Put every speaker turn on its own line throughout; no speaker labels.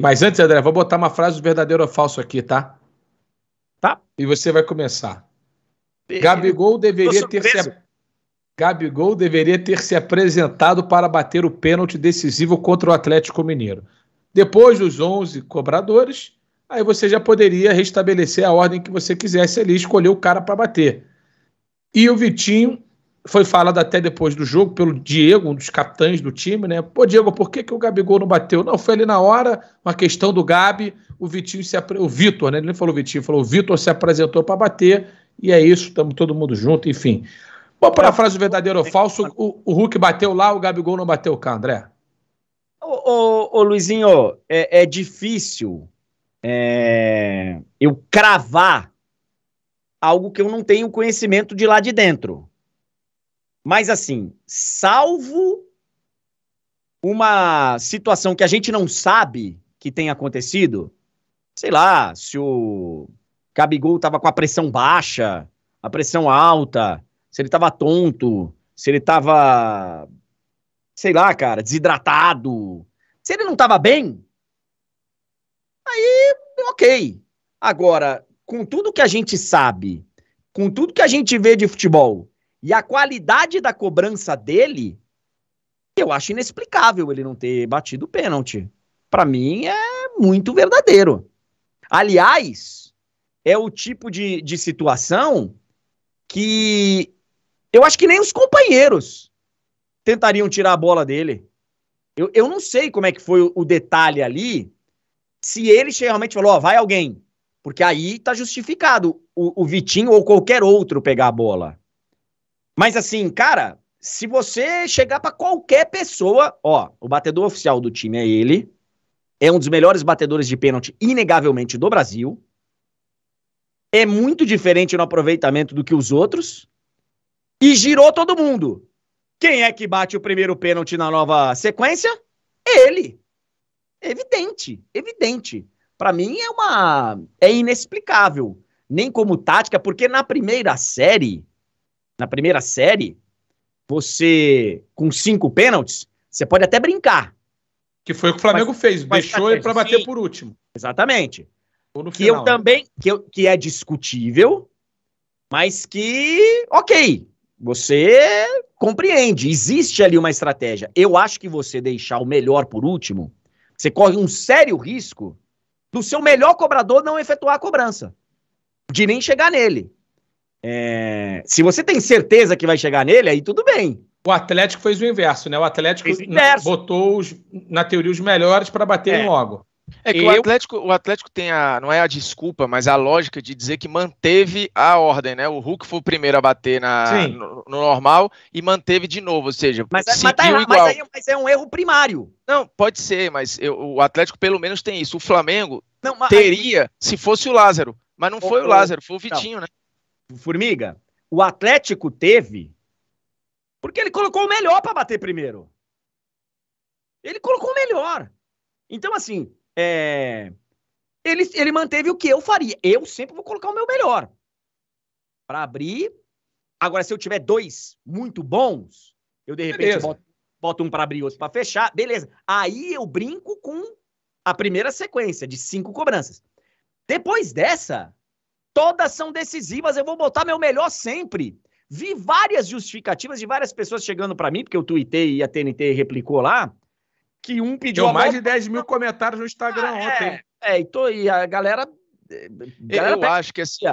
Mas antes, André, vou botar uma frase do verdadeiro ou falso aqui, tá?
Tá.
E você vai começar. Gabigol deveria ter se apresentado para bater o pênalti decisivo contra o Atlético Mineiro. Depois dos 11 cobradores, aí você já poderia restabelecer a ordem que você quisesse ali, escolher o cara para bater. E o Vitinho foi falado até depois do jogo pelo Diego, um dos capitães do time, né? Pô, Diego, por que o Gabigol não bateu? Não, foi ali na hora, uma questão do Gabi, o Vitor, né? Ele nem falou Vitinho, falou o Vitor se apresentou para bater, e é isso, estamos todo mundo junto, enfim. Vamos para a frase verdadeiro ou falso, o Hulk bateu lá, o Gabigol não bateu cá, André?
Ô Luizinho, é difícil eu cravar algo que eu não tenho conhecimento de lá de dentro. Mas assim, salvo uma situação que a gente não sabe que tenha acontecido, sei lá, se o Gabigol tava com a pressão baixa, a pressão alta, se ele tava tonto, se ele tava, sei lá, cara, desidratado. Se ele não tava bem, aí, ok. Agora, com tudo que a gente sabe, com tudo que a gente vê de futebol e a qualidade da cobrança dele, eu acho inexplicável ele não ter batido o pênalti. Pra mim, é muito verdadeiro. Aliás, é o tipo de situação que eu acho que nem os companheiros tentariam tirar a bola dele. Eu não sei como é que foi o detalhe ali, se ele realmente falou, ó, vai alguém. Porque aí tá justificado o Vitinho ou qualquer outro pegar a bola. Mas assim, cara, se você chegar pra qualquer pessoa, ó, o batedor oficial do time é ele, é um dos melhores batedores de pênalti, inegavelmente, do Brasil, é muito diferente no aproveitamento do que os outros, e girou todo mundo. Quem é que bate o primeiro pênalti na nova sequência? Ele. Evidente, evidente. Pra mim é inexplicável. Nem como tática, porque na primeira série, você, com 5 pênaltis, você pode até brincar.
Que foi o que o Flamengo fez, deixou ele para bater por último.
Exatamente.
No
que
final,
eu também, que é discutível, mas que, ok, você compreende, existe ali uma estratégia. Eu acho que você deixar o melhor por último, você corre um sério risco do seu melhor cobrador não efetuar a cobrança, de nem chegar nele. Se você tem certeza que vai chegar nele, aí tudo bem.
O Atlético fez o inverso, né? O Atlético botou, na teoria, os melhores para baterem logo.
É que o Atlético tem não é a desculpa, mas a lógica de dizer que manteve a ordem, né? O Hulk foi o primeiro a bater no normal e manteve de novo, ou seja, seguiu igual.
Mas é um erro primário.
Não, pode ser, mas o Atlético pelo menos tem isso. O Flamengo teria, se fosse o Lázaro, mas não foi o Lázaro, foi o Vitinho, né?
Formiga, o Atlético teve porque ele colocou o melhor para bater primeiro. Ele colocou o melhor. Então, assim, ele manteve o que eu faria. Eu sempre vou colocar o meu melhor para abrir. Agora, se eu tiver 2 muito bons, eu de repente boto um para abrir, outro para fechar, beleza. Aí eu brinco com a primeira sequência de 5 cobranças. Depois dessa, todas são decisivas, eu vou botar meu melhor sempre. Vi várias justificativas de várias pessoas chegando para mim, porque eu tuitei e a TNT replicou lá, que um pediu...
Deu mais de 10 mil comentários no Instagram ontem.
E a galera...
eu acho que assim...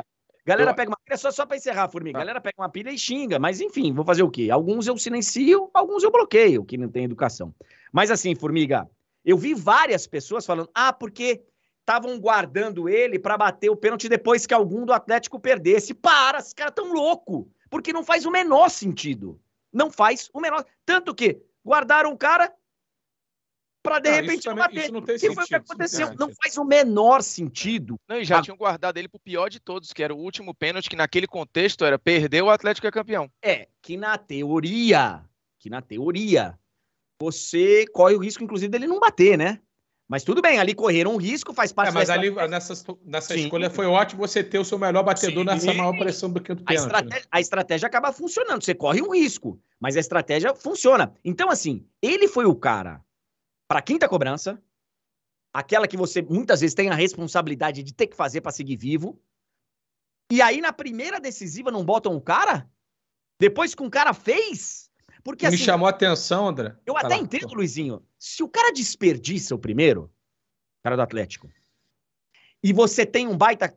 Galera pega uma pilha, só pra encerrar, Formiga, galera pega uma pilha e xinga, mas enfim, vou fazer o quê? Alguns eu silencio, alguns eu bloqueio, que não tem educação. Mas assim, Formiga, eu vi várias pessoas falando, porque estavam guardando ele pra bater o pênalti depois que algum do Atlético perdesse. Para, esses caras tão loucos, porque não faz o menor sentido. Não faz o menor... Tanto que guardaram o cara pra de repente não bater.
Isso não tem sentido.
Foi o que aconteceu. Não faz o menor sentido.
Não, e já tinham guardado ele pro pior de todos, que era o último pênalti, que naquele contexto era perder, o Atlético é campeão.
Que na teoria, você corre o risco, inclusive, dele não bater, né? Mas tudo bem, ali correram um risco, faz parte
mas ali nessa escolha foi ótimo você ter o seu melhor batedor nessa maior pressão do que do pênalti.
A estratégia acaba funcionando, você corre um risco, mas a estratégia funciona. Então, assim, ele foi o cara para quinta cobrança, aquela que você muitas vezes tem a responsabilidade de ter que fazer pra seguir vivo, e aí na primeira decisiva não botam o cara? Depois que um cara fez? Porque
Me
assim,
chamou a atenção, André.
eu até entendo, Luizinho, se o cara desperdiça o primeiro, cara do Atlético, e você tem um baita,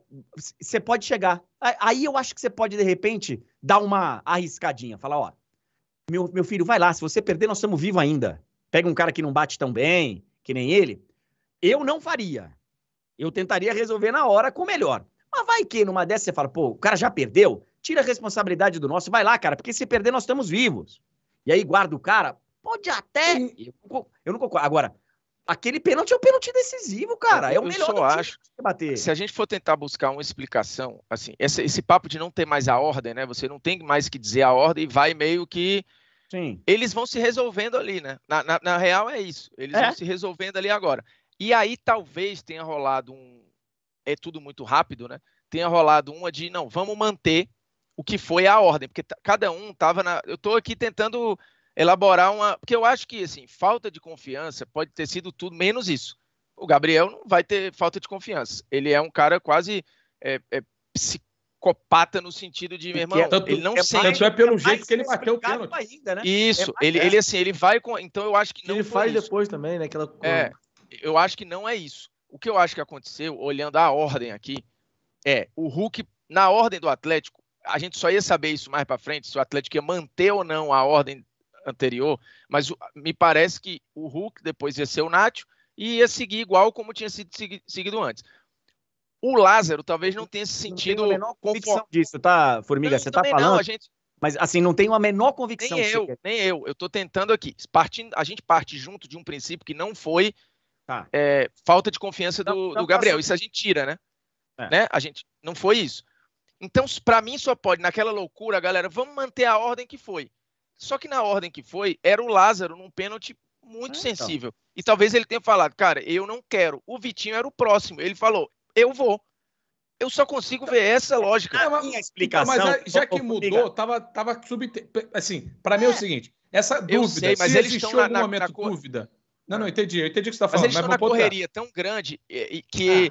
você pode chegar. Aí eu acho que você pode, de repente, dar uma arriscadinha. Falar, ó, meu filho, vai lá, se você perder, nós estamos vivos ainda. Pega um cara que não bate tão bem, que nem ele. Eu não faria. Eu tentaria resolver na hora com o melhor. Mas vai que numa dessas você fala, pô, o cara já perdeu, tira a responsabilidade do nosso, vai lá, cara, porque se perder, nós estamos vivos. E aí guarda o cara, pode até... Eu não concordo. Agora, aquele pênalti é um pênalti decisivo, cara. É o melhor
do time que bater. Se a gente for tentar buscar uma explicação, assim, esse papo de não ter mais a ordem, né? Você não tem mais que dizer a ordem e vai meio que...
Sim.
Eles vão se resolvendo ali, né? Na real é isso. Eles vão se resolvendo ali agora. E aí talvez tenha rolado é tudo muito rápido, né? Tenha rolado uma de, não, vamos manter o que foi a ordem. Porque cada um tava na... Eu tô aqui tentando... elaborar uma... Porque eu acho que, assim, falta de confiança pode ter sido tudo menos isso. O Gabriel não vai ter falta de confiança. Ele é um cara quase psicopata no sentido de, meu irmão, ele não sente...
Tanto pelo jeito que ele bateu o pênalti.
Ainda, né?
Isso, ele vai com... Então eu acho que não
ele faz
isso.
Depois também, né?
Eu acho que não é isso. O que eu acho que aconteceu, olhando a ordem aqui, o Hulk, na ordem do Atlético, a gente só ia saber isso mais para frente, se o Atlético ia manter ou não a ordem anterior, mas me parece que o Hulk depois ia ser o Nacho e ia seguir igual como tinha sido seguido antes. O Lázaro talvez não tenha sentido...
Não tenho a menor convicção disso, tá, Formiga?
Não,
você tá falando...
Não, a gente...
Mas assim, não tenho a menor convicção.
Nem eu. Eu tô tentando aqui. A gente parte junto de um princípio que não foi falta de confiança do Gabriel. Isso a gente tira, né? Né? A gente... Não foi isso. Então, para mim, só pode, naquela loucura, galera, vamos manter a ordem que foi. Só que na ordem que foi, era o Lázaro num pênalti muito sensível. Então. E talvez ele tenha falado, cara, eu não quero. O Vitinho era o próximo. Ele falou, eu vou. Eu só consigo ver essa lógica.
A minha explicação...
Mas já que mudou, tava assim, para mim é o seguinte, essa dúvida,
eu sei, mas
se
eles
existiu
estão
algum momento dúvida... Não, eu entendi o que você está falando.
Mas eles estão na correria tão grande que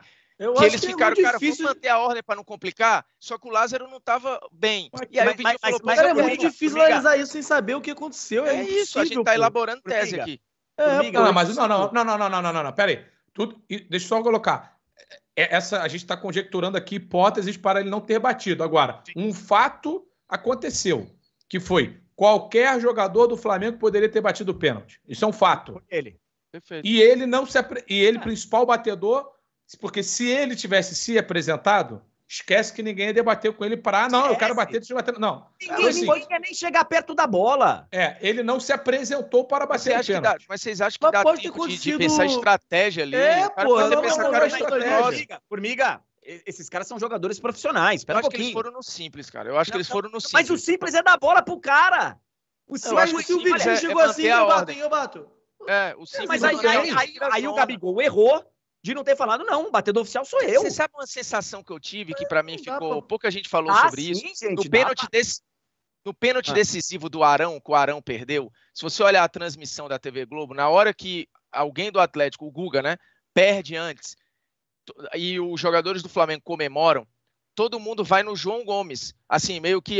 eles ficaram, cara, vamos manter a ordem para não complicar, só que o Lázaro não estava bem. E aí o Vitinho falou,
mas é muito difícil analisar isso sem saber o que aconteceu.
É isso, a gente está elaborando tese aqui.
Não, pera aí. Deixa eu só colocar. A gente está conjecturando aqui hipóteses para ele não ter batido. Agora, um fato aconteceu, que foi qualquer jogador do Flamengo poderia ter batido o pênalti. Isso é um fato.
Ele.
Perfeito. E ele principal batedor, porque se ele tivesse se apresentado, esquece que ninguém ia debater com ele para... não, eu quero bater, deixa eu bater. Não.
Ninguém quer nem chegar perto da bola.
Ele não se apresentou para bater o pênalti.
Mas vocês acham que dá tempo de pensar estratégia ali?
Formiga, esses caras são jogadores profissionais.
Eu acho que eles foram no simples, cara. Eu acho que eles foram no simples.
Mas o simples é dar bola pro cara.
Mas se o Vitinho chegou assim, eu bato.
O simples
mas aí o Gabigol errou de não ter falado, não, o batedor oficial sou eu.
Você sabe uma sensação que eu tive, que pra mim ficou... Pouca gente falou sobre isso. Gente, no pênalti decisivo do Arão, que o Arão perdeu, se você olhar a transmissão da TV Globo, na hora que alguém do Atlético, o Guga, né, perde antes, e os jogadores do Flamengo comemoram, todo mundo vai no João Gomes, assim, meio que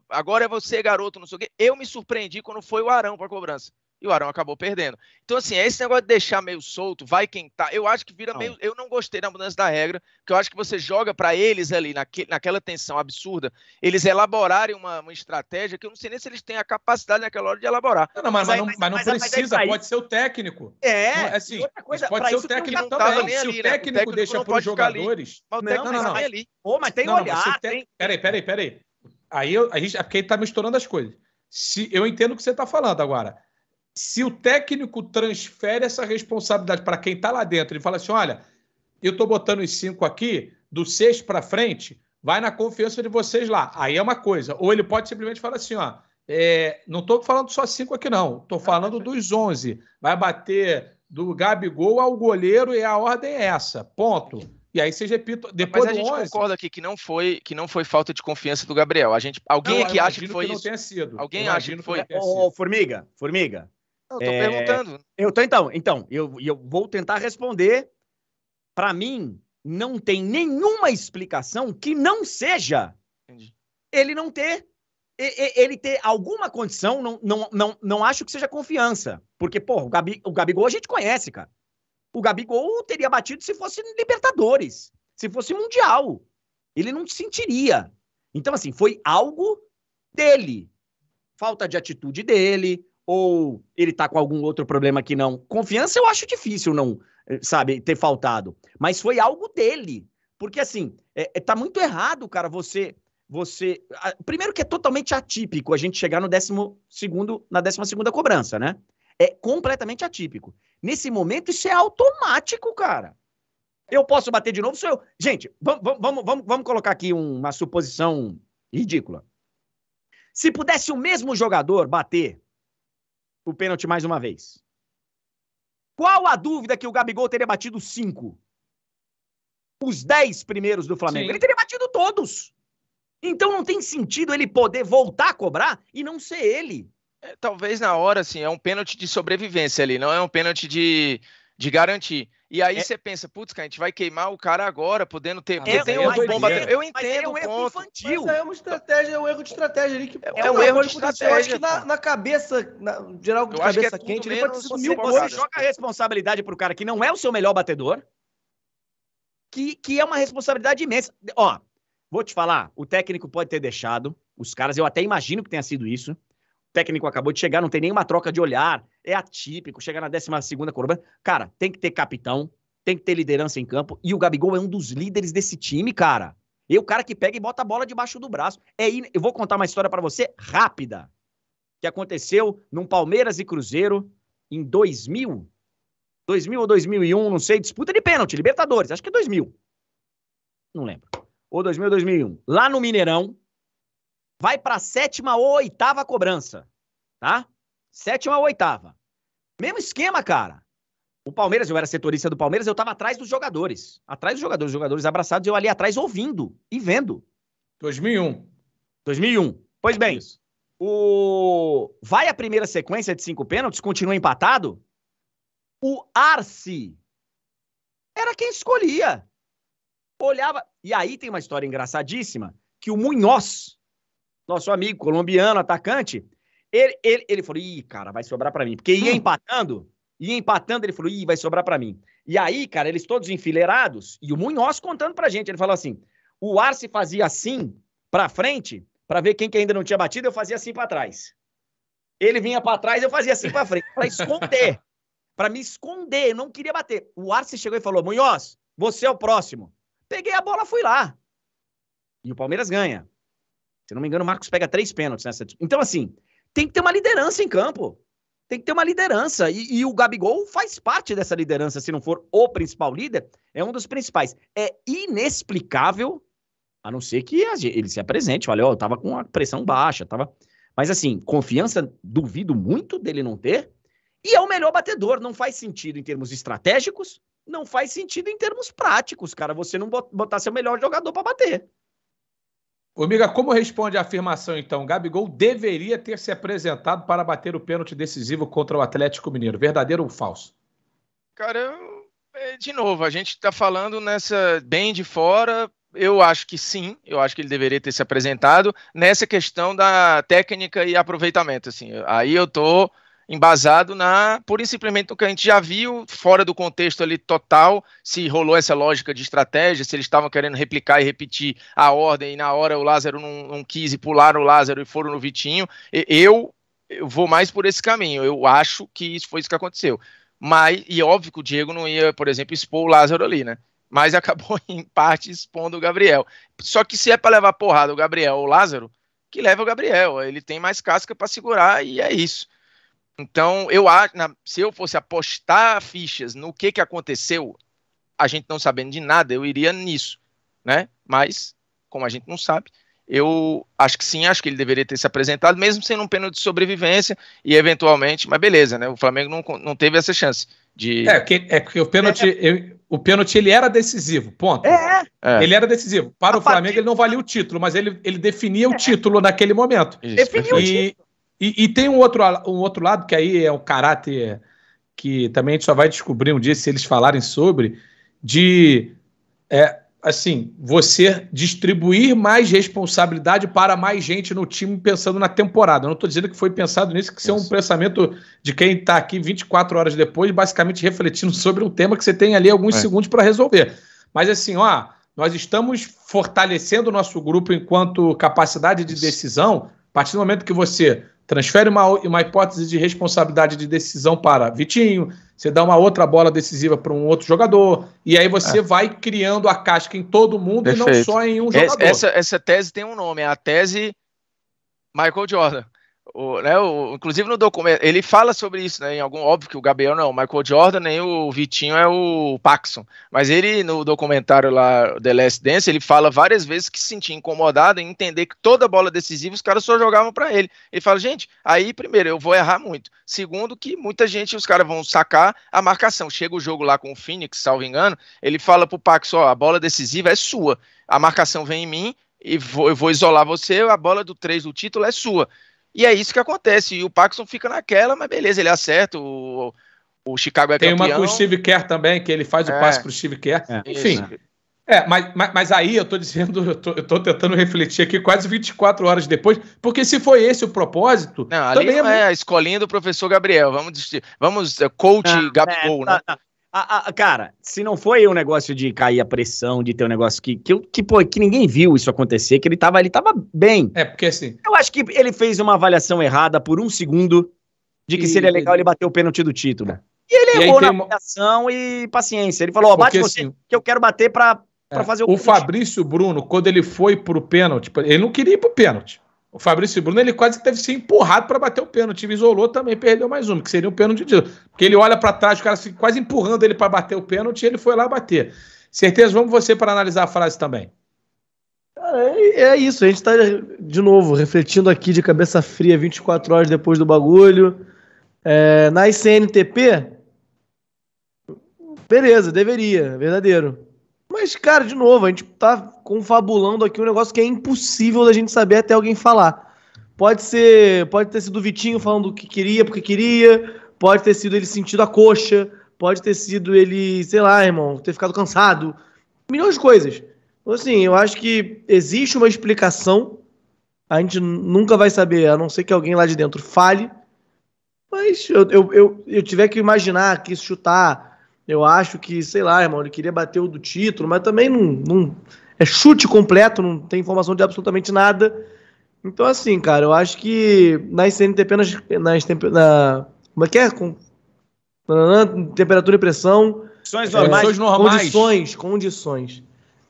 agora é você, garoto, não sei o quê. Eu me surpreendi quando foi o Arão pra cobrança. E o Arão acabou perdendo. Então, assim, esse negócio de deixar meio solto, vai quem tá. Eu acho que vira meio... Eu não gostei da mudança da regra, porque eu acho que você joga para eles ali, naquela tensão absurda, eles elaborarem uma estratégia que eu não sei nem se eles têm a capacidade naquela hora de elaborar.
Mas não precisa, pode ser o técnico. Assim, pode ser o técnico também. Se o técnico deixa para os jogadores...
Mas tem olhar.
Peraí. Aí porque ele tá misturando as coisas. Eu entendo o que você está falando agora. Se o técnico transfere essa responsabilidade para quem está lá dentro e fala assim, olha, eu estou botando os 5 aqui, do 6 para frente, vai na confiança de vocês lá. Aí é uma coisa. Ou ele pode simplesmente falar assim, ó, não estou falando só 5 aqui não, estou falando dos 11. Vai bater do Gabigol ao goleiro e a ordem é essa. Ponto. E aí vocês repitam. Depois
mas a gente concorda aqui que não foi falta de confiança do Gabriel. Alguém aqui acha que foi isso.
Não tenha sido.
Alguém acha que foi.
Formiga.
Eu tô perguntando.
Eu vou tentar responder. Para mim, não tem nenhuma explicação que não seja ele não ter, ele ter alguma condição, não acho que seja confiança. Porque, pô, o Gabigol a gente conhece, cara. O Gabigol teria batido se fosse Libertadores, se fosse Mundial. Ele não sentiria. Então, assim, foi algo dele. Falta de atitude dele, ou ele tá com algum outro problema que não. Confiança eu acho difícil não, sabe, ter faltado. Mas foi algo dele. Porque, assim, tá muito errado, cara, você... Primeiro que é totalmente atípico a gente chegar na 12ª cobrança, né? É completamente atípico. Nesse momento, isso é automático, cara. Eu posso bater de novo, sou eu. Gente, vamos colocar aqui uma suposição ridícula. Se pudesse o mesmo jogador bater o pênalti mais uma vez, qual a dúvida que o Gabigol teria batido 5? Os 10 primeiros do Flamengo. Sim. Ele teria batido todos. Então não tem sentido ele poder voltar a cobrar e não ser ele.
Talvez na hora, assim, é um pênalti de sobrevivência ali, não é um pênalti de garantir. E aí você pensa, putz, cara, a gente vai queimar o cara agora, podendo ter...
Eu entendo o ponto.
Infantil. Mas é uma estratégia, é um erro de estratégia ali. Que,
é um erro de estratégia.
Eu acho que na cabeça, geral de cabeça quente, ele pode ser 1000
coisas. Você joga a responsabilidade pro cara que não é o seu melhor batedor, que é uma responsabilidade imensa. Ó, vou te falar, o técnico pode ter deixado, os caras, eu até imagino que tenha sido isso. O técnico acabou de chegar, não tem nenhuma troca de olhar, é atípico, chegar na 12ª cobrança. Cara, tem que ter capitão, tem que ter liderança em campo, e o Gabigol é um dos líderes desse time, cara. É o cara que pega e bota a bola debaixo do braço. Eu vou contar uma história pra você rápida, que aconteceu num Palmeiras e Cruzeiro em 2000 ou 2001, não sei, disputa de pênalti, Libertadores, acho que é 2000. Não lembro. Ou 2000 ou 2001. Lá no Mineirão, vai pra 7ª ou 8ª cobrança, tá? 7ª ou 8ª. Mesmo esquema, cara. O Palmeiras, eu era setorista do Palmeiras, eu tava atrás dos jogadores. Atrás dos jogadores, os jogadores abraçados, eu ali atrás ouvindo e vendo. 2001. Pois bem, vai a primeira sequência de 5 pênaltis, continua empatado. O Arce era quem escolhia. Olhava. E aí tem uma história engraçadíssima, que o Munhoz, nosso amigo colombiano, atacante, ele falou, cara, vai sobrar pra mim. Porque ia empatando, ele falou, vai sobrar pra mim. E aí, cara, eles todos enfileirados, e o Munhoz contando pra gente, ele falou assim, o Arce fazia assim pra frente, pra ver quem que ainda não tinha batido, eu fazia assim pra trás. Ele vinha pra trás, eu fazia assim pra frente, pra esconder. Pra me esconder, eu não queria bater. O Arce chegou e falou, Munhoz, você é o próximo. Peguei a bola, fui lá. E o Palmeiras ganha. Se não me engano, o Marcos pega 3 pênaltis nessa. Então, assim, tem que ter uma liderança em campo. Tem que ter uma liderança. E o Gabigol faz parte dessa liderança. Se não for o principal líder, é um dos principais. É inexplicável, a não ser que ele se apresente. Olha, eu tava com a pressão baixa. Mas, assim, confiança, duvido muito dele não ter. E é o melhor batedor. Não faz sentido em termos estratégicos, não faz sentido em termos práticos, cara. Você não botar seu melhor jogador pra bater.
Ô, Miga, como responde a afirmação, então? Gabigol deveria ter se apresentado para bater o pênalti decisivo contra o Atlético Mineiro. Verdadeiro ou falso?
Cara, de novo, a gente tá falando nessa bem de fora. Eu acho que sim, eu acho que ele deveria ter se apresentado nessa questão da técnica e aproveitamento, assim. Aí eu tô embasado pura e simplesmente o que a gente já viu, fora do contexto ali total, se rolou essa lógica de estratégia, se eles estavam querendo replicar e repetir a ordem, e na hora o Lázaro não quis e pularam o Lázaro e foram no Vitinho. Eu vou mais por esse caminho, eu acho que isso foi isso que aconteceu. E óbvio que o Diego não ia, por exemplo, expor o Lázaro ali, né? Mas acabou em parte expondo o Gabriel. Só que se é para levar porrada o Gabriel ou o Lázaro, que leva o Gabriel, ele tem mais casca para segurar e é isso. Então, se eu fosse apostar fichas no que aconteceu, a gente não sabendo de nada, eu iria nisso, né? Mas, como a gente não sabe, eu acho que sim, acho que ele deveria ter se apresentado, mesmo sendo um pênalti de sobrevivência, e eventualmente, mas beleza, né? O Flamengo não teve essa chance de...
Porque o pênalti ele era decisivo, ponto. Ele era decisivo. Para o Flamengo ele não valia o título, mas ele definia o título naquele momento.
Definiu o título.
E tem um outro lado, que aí é o caráter que também a gente só vai descobrir um dia se eles falarem sobre, de, assim, você distribuir mais responsabilidade para mais gente no time pensando na temporada. Eu não estou dizendo que foi pensado nisso, que isso é um pensamento de quem está aqui 24 horas depois, basicamente refletindo sobre um tema que você tem ali alguns segundos para resolver. Mas assim, nós estamos fortalecendo o nosso grupo enquanto capacidade de decisão. A partir do momento que você transfere uma hipótese de responsabilidade de decisão para Vitinho, você dá uma outra bola decisiva para um outro jogador, e aí você vai criando a casca em todo mundo. Perfeito. E não só em um jogador.
Essa tese tem um nome, é a tese Michael Jordan. Inclusive no documento, ele fala sobre isso, né? Óbvio que o Gabriel não é o Michael Jordan, nem o Vitinho é o Paxson. Mas ele, no documentário lá, The Last Dance, ele fala várias vezes que se sentia incomodado em entender que toda bola decisiva os caras só jogavam pra ele. Ele fala, gente, aí primeiro, eu vou errar muito. Segundo, que muita gente, os caras vão sacar a marcação. Chega o jogo lá com o Phoenix, salvo engano, ele fala pro Paxson, a bola decisiva é sua. A marcação vem em mim e eu vou isolar você, a bola do 3 do título é sua. E é isso que acontece, e o Paxson fica naquela, mas beleza, ele acerta, o Chicago é campeão.
Tem uma com o Steve Kerr também, que ele faz o passe pro Steve Kerr. Enfim, mas aí eu tô dizendo, eu tô tentando refletir aqui quase 24 horas depois, porque se foi esse o propósito...
Não, ali não é a escolinha do professor Gabriel, vamos coach Gabigol, né?
Cara, se não foi um negócio de cair a pressão, de ter um negócio que ninguém viu isso acontecer, que ele tava bem.
Porque assim...
Eu acho que ele fez uma avaliação errada por um segundo de que seria legal ele bater o pênalti do título. E ele errou na avaliação e paciência. Ele falou, bate você, assim, que eu quero bater pra fazer o...
O Fabrício Bruno, quando ele foi pro pênalti, ele não queria ir pro pênalti. O Fabrício Bruno, ele quase teve que ser empurrado para bater o pênalti. O time isolou também, perdeu mais um, que seria um pênalti de... Porque ele olha para trás, o cara fica quase empurrando ele para bater o pênalti, e ele foi lá bater. Certeza, vamos você para analisar a frase também.
Cara, é isso, a gente tá, de novo, refletindo aqui de cabeça fria 24 horas depois do bagulho. Na CNTP, beleza, deveria, verdadeiro. Mas, cara, de novo, a gente tá confabulando aqui um negócio que é impossível da gente saber até alguém falar. Pode ter sido o Vitinho falando o que queria, porque queria, pode ter sido ele sentindo a coxa, pode ter sido ele, sei lá, irmão, ter ficado cansado. Milhões de coisas. Então, assim, eu acho que existe uma explicação, a gente nunca vai saber, a não ser que alguém lá de dentro fale, mas eu tiver que imaginar, que chutar... Eu acho que, sei lá, irmão, ele queria bater o do título, mas também não é chute completo, não tem informação de absolutamente nada. Então, assim, cara, eu acho que nas CNTP, como é que é? Temperatura e pressão.
Condições normais.
Condições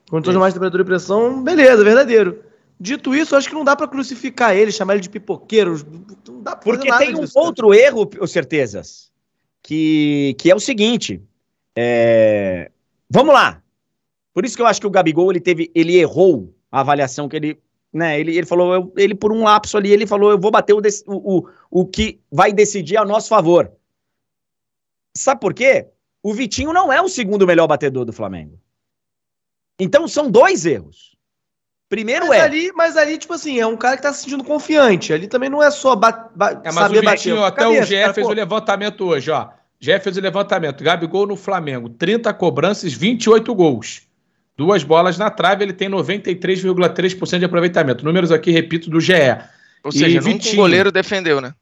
normais de temperatura e pressão, beleza, verdadeiro. Dito isso, eu acho que não dá pra crucificar ele, chamar ele de pipoqueiro. Não dá pra fazer
porque tem disso, outro erro, certezas, que é o seguinte... Vamos lá. Por isso que eu acho que o Gabigol, ele errou a avaliação que ele, né, ele falou, ele por um lapso ali, ele falou, eu vou bater o que vai decidir a nosso favor. Sabe por quê? O Vitinho não é o segundo melhor batedor do Flamengo. Então são dois erros. Primeiro
mas ali, tipo assim, é um cara que tá se sentindo confiante. Ali também não é só
saber bater. Vitinho, até o GE fez o levantamento hoje, ó. Já fez o levantamento. Gabigol no Flamengo, 30 cobranças, 28 gols. 2 bolas na trave, ele tem 93,3% de aproveitamento. Números aqui, repito, do GE.
Ou seja, nunca o goleiro defendeu, né?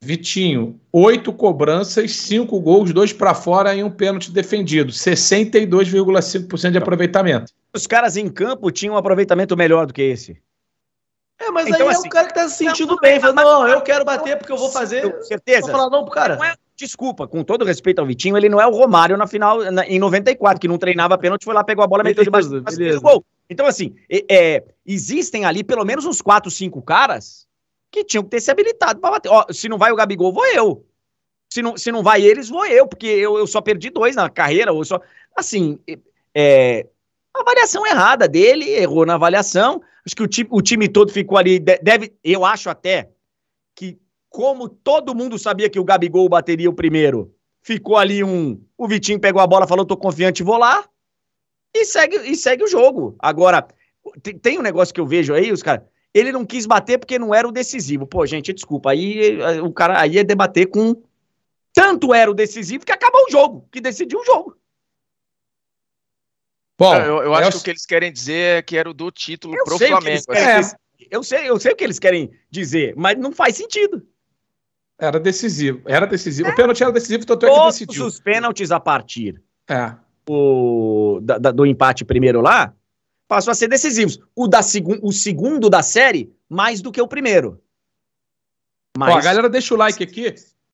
Vitinho, 8 cobranças, 5 gols, 2 para fora e um pênalti defendido. 62,5% de aproveitamento.
Os caras em campo tinham um aproveitamento melhor do que esse.
Mas então, aí assim, é o cara que tá se sentindo bem. Falando, não, eu quero bater porque eu vou fazer.
Com certeza.
Vou falar não pro cara.
Desculpa, com todo respeito ao Vitinho, ele não é o Romário na final, em 94, que não treinava pênalti, foi lá, pegou a bola, meteu debaixo do gol. Então, assim, existem ali pelo menos uns 4, 5 caras que tinham que ter se habilitado pra bater. Ó, se não vai o Gabigol, vou eu. Se não vai eles, vou eu, porque eu só perdi 2 na carreira, assim, a avaliação errada dele, errou na avaliação, acho que o time todo ficou ali, eu acho até que como todo mundo sabia que o Gabigol bateria o primeiro, ficou ali o Vitinho pegou a bola, falou, tô confiante, vou lá, e segue o jogo. Agora, tem um negócio que eu vejo aí, os caras, ele não quis bater porque não era o decisivo. Pô, gente, desculpa, aí o cara aí ia debater com... Tanto era o decisivo que acabou o jogo, que decidiu o jogo.
Bom, eu acho que o que eles querem dizer é que era o do título pro Flamengo.
Eu sei o que eles querem dizer, mas não faz sentido.
Era decisivo. O pênalti era decisivo, tanto é que decidiu.
Todos os pênaltis a partir do empate primeiro lá, passou a ser decisivos. O segundo da série, mais do que o primeiro.
Mas... Ó, a galera deixa o like aqui.